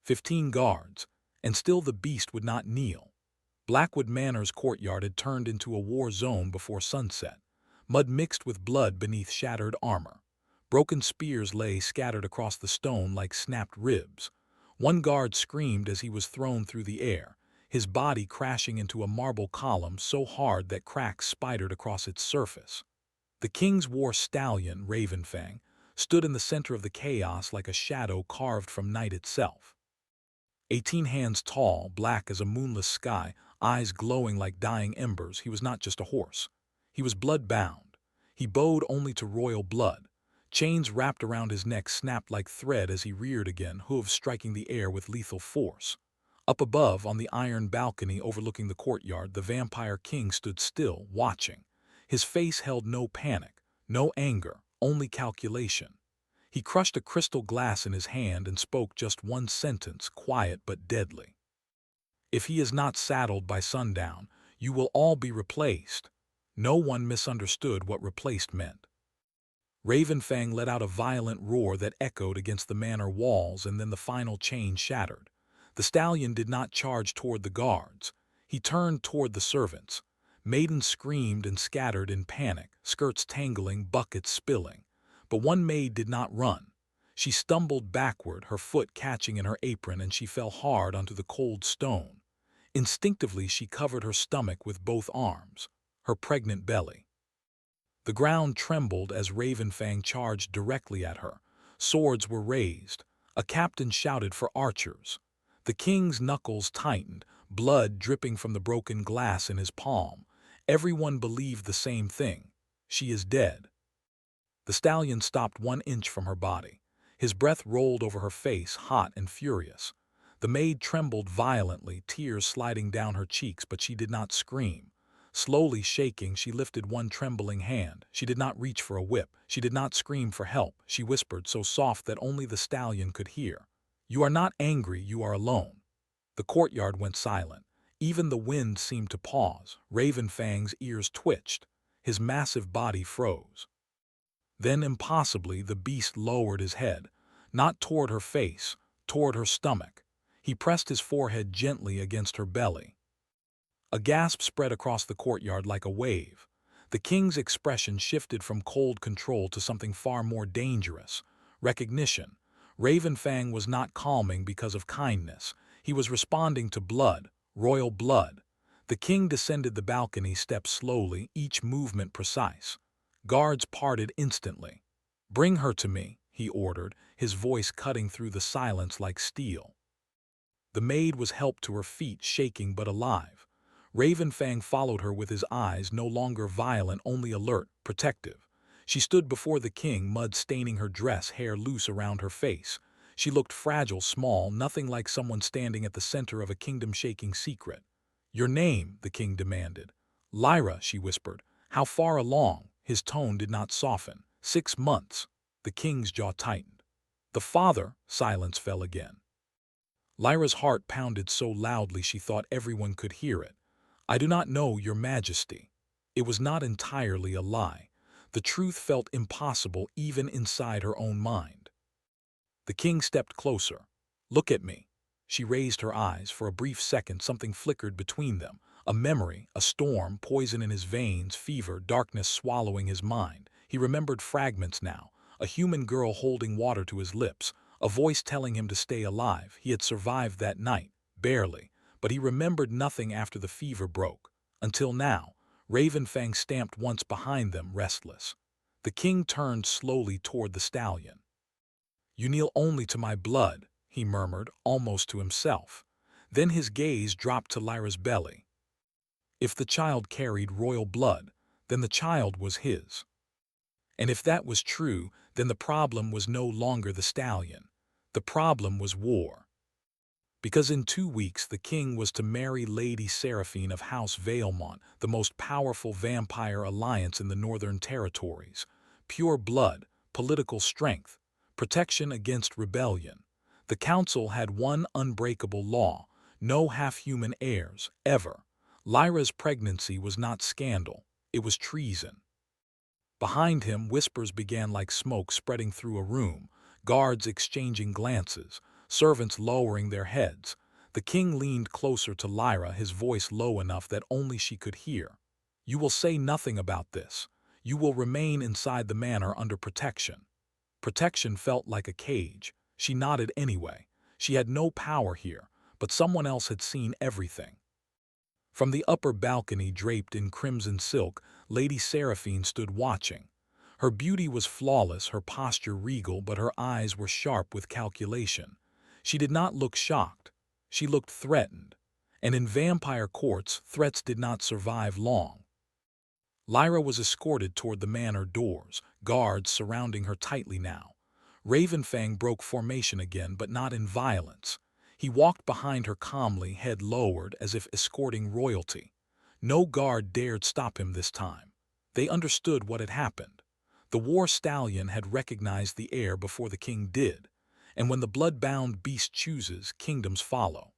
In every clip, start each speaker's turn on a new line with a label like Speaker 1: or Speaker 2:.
Speaker 1: 15 guards, and still the beast would not kneel. Blackwood Manor's courtyard had turned into a war zone before sunset. Mud mixed with blood beneath shattered armor. Broken spears lay scattered across the stone like snapped ribs. One guard screamed as he was thrown through the air, his body crashing into a marble column so hard that cracks spidered across its surface. The king's war stallion, Ravenfang, stood in the center of the chaos like a shadow carved from night itself. 18 hands tall, black as a moonless sky, eyes glowing like dying embers, he was not just a horse. He was blood-bound. He bowed only to royal blood. Chains wrapped around his neck snapped like thread as he reared again, hooves striking the air with lethal force. Up above, on the iron balcony overlooking the courtyard, the vampire king stood still, watching. His face held no panic, no anger, only calculation. He crushed a crystal glass in his hand and spoke just one sentence, quiet but deadly. "If he is not saddled by sundown, you will all be replaced." No one misunderstood what replaced meant. Ravenfang let out a violent roar that echoed against the manor walls, and then the final chain shattered. The stallion did not charge toward the guards. He turned toward the servants. Maidens screamed and scattered in panic, skirts tangling, buckets spilling. But one maid did not run. She stumbled backward, her foot catching in her apron, and she fell hard onto the cold stone. Instinctively, she covered her stomach with both arms, her pregnant belly. The ground trembled as Ravenfang charged directly at her. Swords were raised. A captain shouted for archers. The king's knuckles tightened, blood dripping from the broken glass in his palm. Everyone believed the same thing. She is dead. The stallion stopped 1 inch from her body. His breath rolled over her face, hot and furious. The maid trembled violently, tears sliding down her cheeks, but she did not scream. Slowly shaking, she lifted one trembling hand. She did not reach for a whip. She did not scream for help. She whispered, so soft that only the stallion could hear. "You are not angry, you are alone." The courtyard went silent. Even the wind seemed to pause. Ravenfang's ears twitched. His massive body froze. Then, impossibly, the beast lowered his head, not toward her face, toward her stomach. He pressed his forehead gently against her belly. A gasp spread across the courtyard like a wave. The king's expression shifted from cold control to something far more dangerous: recognition. Ravenfang was not calming because of kindness. He was responding to blood, royal blood. The king descended the balcony steps slowly, each movement precise. Guards parted instantly. "Bring her to me," he ordered, his voice cutting through the silence like steel. The maid was helped to her feet, shaking but alive. Ravenfang followed her with his eyes no longer violent, only alert, protective. She stood before the king, mud staining her dress, hair loose around her face. She looked fragile, small, nothing like someone standing at the center of a kingdom-shaking secret. "Your name," the king demanded. "Lyra," she whispered. "How far along?" His tone did not soften. 6 months. The king's jaw tightened. "The father," silence fell again. Lyra's heart pounded so loudly she thought everyone could hear it. "I do not know, your majesty." It was not entirely a lie. The truth felt impossible even inside her own mind. The king stepped closer. "Look at me." She raised her eyes. For a brief second, something flickered between them. A memory, a storm, poison in his veins, fever, darkness swallowing his mind. He remembered fragments now. A human girl holding water to his lips. A voice telling him to stay alive. He had survived that night, barely. But he remembered nothing after the fever broke. Until now. Ravenfang stamped once behind them, restless. The king turned slowly toward the stallion. "You kneel only to my blood," he murmured, almost to himself. Then his gaze dropped to Lyra's belly. If the child carried royal blood, then the child was his. And if that was true, then the problem was no longer the stallion. The problem was war. Because in 2 weeks the king was to marry Lady Seraphine of House Valemont, the most powerful vampire alliance in the Northern Territories. Pure blood, political strength, protection against rebellion. The council had one unbreakable law: no half-human heirs, ever. Lyra's pregnancy was not scandal, it was treason. Behind him, whispers began like smoke spreading through a room, guards exchanging glances, servants lowering their heads. The king leaned closer to Lyra, his voice low enough that only she could hear. "You will say nothing about this. You will remain inside the manor under protection." Protection felt like a cage. She nodded anyway. She had no power here, but someone else had seen everything. From the upper balcony draped in crimson silk, Lady Seraphine stood watching. Her beauty was flawless, her posture regal, but her eyes were sharp with calculation. She did not look shocked. She looked threatened. And in vampire courts, threats did not survive long. Lyra was escorted toward the manor doors, guards surrounding her tightly now. Ravenfang broke formation again, but not in violence. He walked behind her calmly, head lowered, as if escorting royalty. No guard dared stop him this time. They understood what had happened. The war stallion had recognized the heir before the king did, and when the blood-bound beast chooses, kingdoms follow.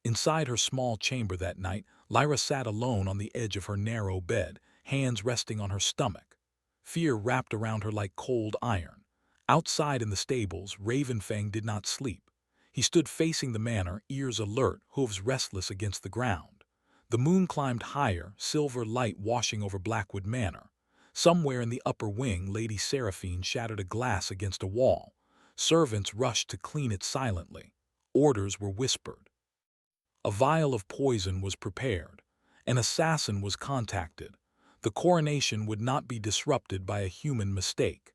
Speaker 1: Inside her small chamber that night, Lyra sat alone on the edge of her narrow bed, hands resting on her stomach. Fear wrapped around her like cold iron. Outside in the stables, Ravenfang did not sleep. He stood facing the manor, ears alert, hooves restless against the ground. The moon climbed higher, silver light washing over Blackwood Manor. Somewhere in the upper wing, Lady Seraphine shattered a glass against a wall. Servants rushed to clean it silently. Orders were whispered. A vial of poison was prepared. An assassin was contacted. The coronation would not be disrupted by a human mistake.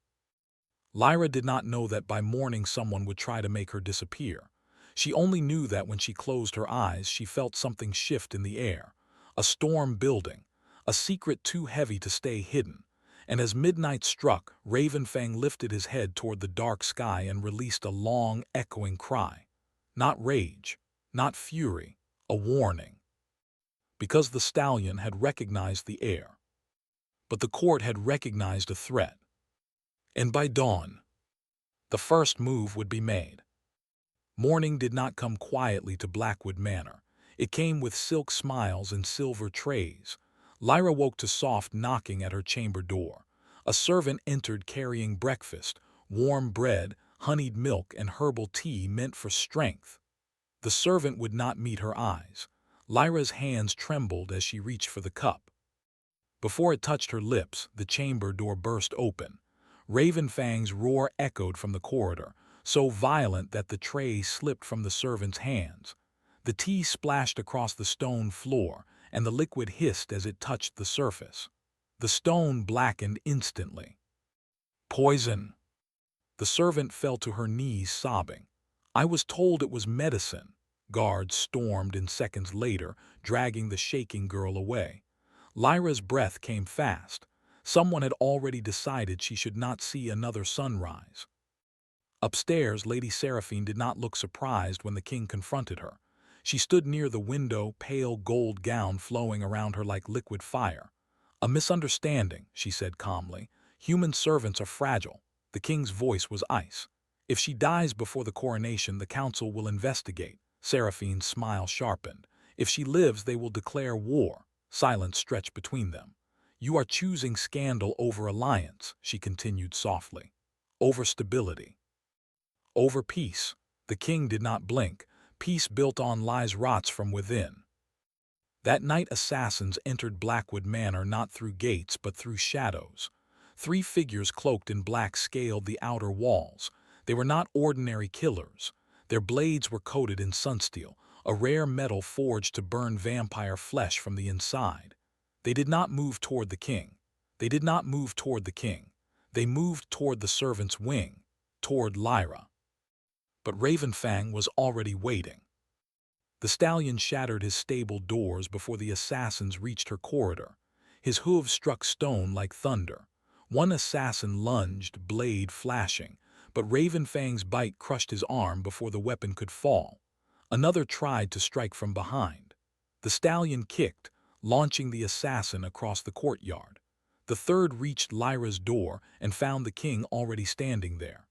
Speaker 1: Lyra did not know that by morning someone would try to make her disappear. She only knew that when she closed her eyes, she felt something shift in the air. A storm building. A secret too heavy to stay hidden. And as midnight struck, Ravenfang lifted his head toward the dark sky and released a long, echoing cry. Not rage, not fury, a warning. Because the stallion had recognized the heir. But the court had recognized a threat. And by dawn, the first move would be made. Morning did not come quietly to Blackwood Manor. It came with silk smiles and silver trays. Lyra woke to soft knocking at her chamber door. A servant entered carrying breakfast, warm bread, honeyed milk, and herbal tea meant for strength. The servant would not meet her eyes. Lyra's hands trembled as she reached for the cup. Before it touched her lips, the chamber door burst open. Ravenfang's roar echoed from the corridor, so violent that the tray slipped from the servant's hands. The tea splashed across the stone floor, and the liquid hissed as it touched the surface. The stone blackened instantly. Poison! The servant fell to her knees, sobbing. "I was told it was medicine." Guards stormed in seconds later, dragging the shaking girl away. Lyra's breath came fast. Someone had already decided she should not see another sunrise. Upstairs, Lady Seraphine did not look surprised when the king confronted her. She stood near the window, pale gold gown flowing around her like liquid fire. "A misunderstanding," she said calmly. "Human servants are fragile." The king's voice was ice. "If she dies before the coronation, the council will investigate." Seraphine's smile sharpened. "If she lives, they will declare war." Silence stretched between them. "You are choosing scandal over alliance," she continued softly. "Over stability. Over peace." The king did not blink. Peace built on lies rots from within. That night assassins entered Blackwood Manor not through gates but through shadows. 3 figures cloaked in black scaled the outer walls. They were not ordinary killers. Their blades were coated in sunsteel, a rare metal forged to burn vampire flesh from the inside. They did not move toward the king. They did not move toward the king. They moved toward the servant's wing, toward Lyra. But Ravenfang was already waiting. The stallion shattered his stable doors before the assassins reached her corridor. His hooves struck stone like thunder. One assassin lunged, blade flashing, but Ravenfang's bite crushed his arm before the weapon could fall. Another tried to strike from behind. The stallion kicked, launching the assassin across the courtyard. The third reached Lyra's door and found the king already standing there.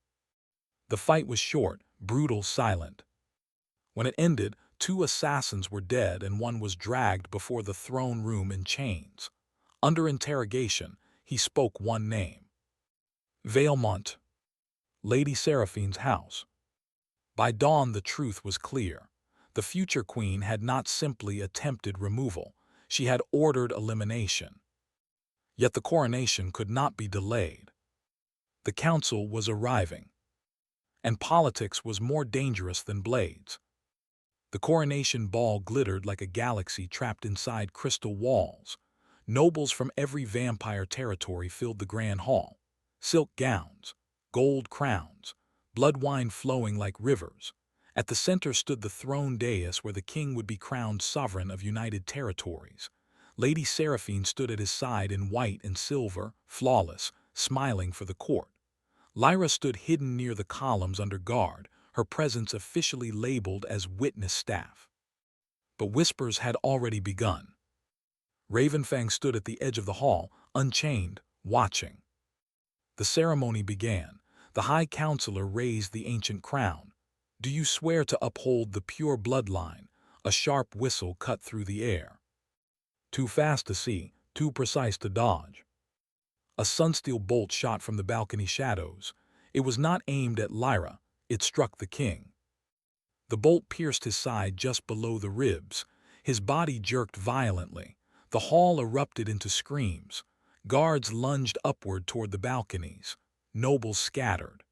Speaker 1: The fight was short, brutal, silent. When it ended, 2 assassins were dead and one was dragged before the throne room in chains. Under interrogation, he spoke one name. Valemont. Lady Seraphine's house. By dawn the truth was clear. The future queen had not simply attempted removal, she had ordered elimination. Yet the coronation could not be delayed. The council was arriving. And politics was more dangerous than blades. The coronation ball glittered like a galaxy trapped inside crystal walls. Nobles from every vampire territory filled the grand hall. Silk gowns, gold crowns, blood wine flowing like rivers. At the center stood the throne dais where the king would be crowned sovereign of united territories. Lady Seraphine stood at his side in white and silver, flawless, smiling for the court. Lyra stood hidden near the columns under guard, her presence officially labeled as witness staff. But whispers had already begun. Ravenfang stood at the edge of the hall, unchained, watching. The ceremony began. The High Counselor raised the ancient crown. "Do you swear to uphold the pure bloodline?" A sharp whistle cut through the air. Too fast to see, too precise to dodge. A sunsteel bolt shot from the balcony shadows. It was not aimed at Lyra, it struck the king. The bolt pierced his side just below the ribs. His body jerked violently. The hall erupted into screams. Guards lunged upward toward the balconies. Nobles scattered.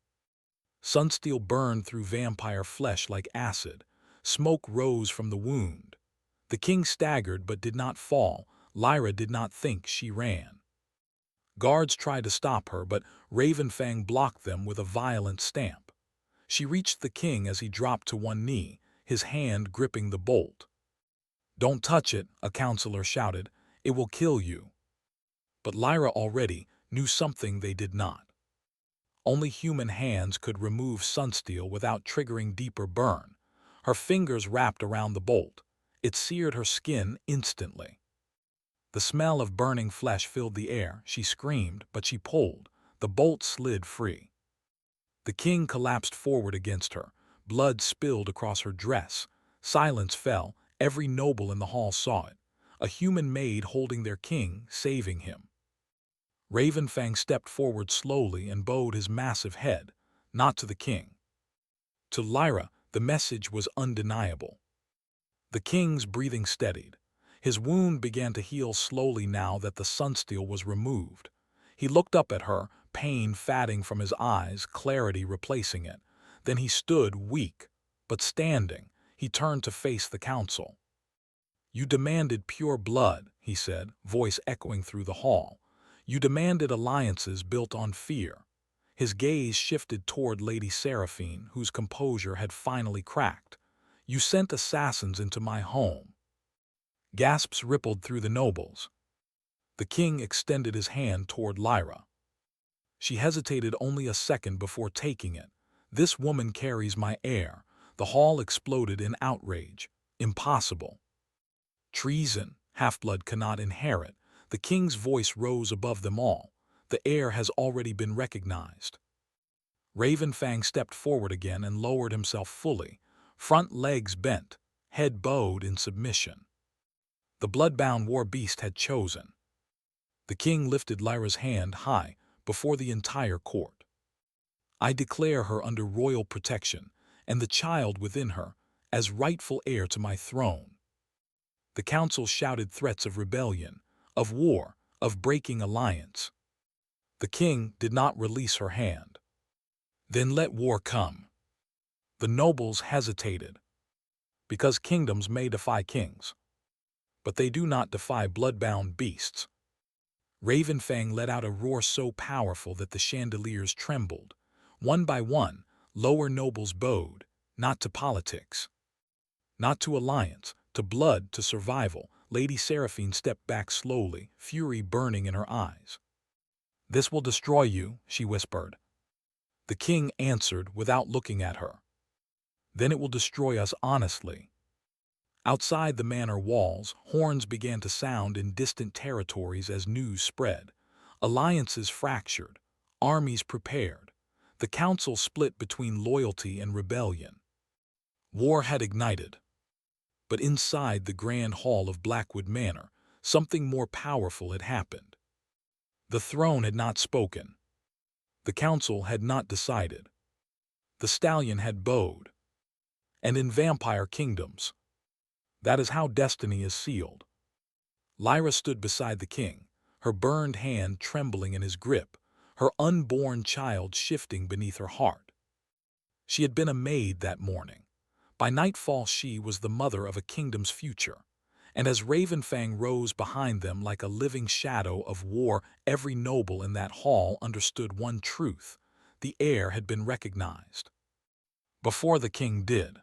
Speaker 1: Sunsteel burned through vampire flesh like acid. Smoke rose from the wound. The king staggered but did not fall. Lyra did not think, she ran. Guards tried to stop her, but Ravenfang blocked them with a violent stamp. She reached the king as he dropped to one knee, his hand gripping the bolt. "Don't touch it," a counselor shouted. "It will kill you." But Lyra already knew something they did not. Only human hands could remove sunsteel without triggering deeper burn. Her fingers wrapped around the bolt. It seared her skin instantly. The smell of burning flesh filled the air. She screamed, but she pulled. The bolt slid free. The king collapsed forward against her. Blood spilled across her dress. Silence fell. Every noble in the hall saw it. A human maid holding their king, saving him. Ravenfang stepped forward slowly and bowed his massive head, not to the king. To Lyra, the message was undeniable. The king's breathing steadied. His wound began to heal slowly now that the sunsteel was removed. He looked up at her, pain fading from his eyes, clarity replacing it. Then he stood, weak, but standing. He turned to face the council. "You demanded pure blood," he said, voice echoing through the hall. "You demanded alliances built on fear." His gaze shifted toward Lady Seraphine, whose composure had finally cracked. "You sent assassins into my home." Gasps rippled through the nobles. The king extended his hand toward Lyra. She hesitated only a second before taking it. "This woman carries my heir." The hall exploded in outrage. "Impossible." "Treason. Half-blood cannot inherit." The king's voice rose above them all. "The heir has already been recognized." Ravenfang stepped forward again and lowered himself fully, front legs bent, head bowed in submission. The blood-bound war beast had chosen. The king lifted Lyra's hand high before the entire court. "I declare her under royal protection, and the child within her, as rightful heir to my throne." The council shouted threats of rebellion, of war, of breaking alliance. The king did not release her hand. "Then let war come." The nobles hesitated. Because kingdoms may defy kings, but they do not defy blood-bound beasts. Ravenfang let out a roar so powerful that the chandeliers trembled. One by one, lower nobles bowed, not to politics, not to alliance, to blood, to survival. Lady Seraphine stepped back slowly, fury burning in her eyes. "This will destroy you," she whispered. The king answered without looking at her. "Then it will destroy us honestly." Outside the manor walls, horns began to sound in distant territories as news spread. Alliances fractured, armies prepared. The council split between loyalty and rebellion. War had ignited. But inside the grand hall of Blackwood Manor, something more powerful had happened. The throne had not spoken. The council had not decided. The stallion had bowed. and in vampire kingdoms. That is how destiny is sealed. Lyra stood beside the king, her burned hand trembling in his grip, her unborn child shifting beneath her heart. She had been a maid that morning. By nightfall she was the mother of a kingdom's future. And as Ravenfang rose behind them like a living shadow of war, every noble in that hall understood one truth: the heir had been recognized. Before the king did.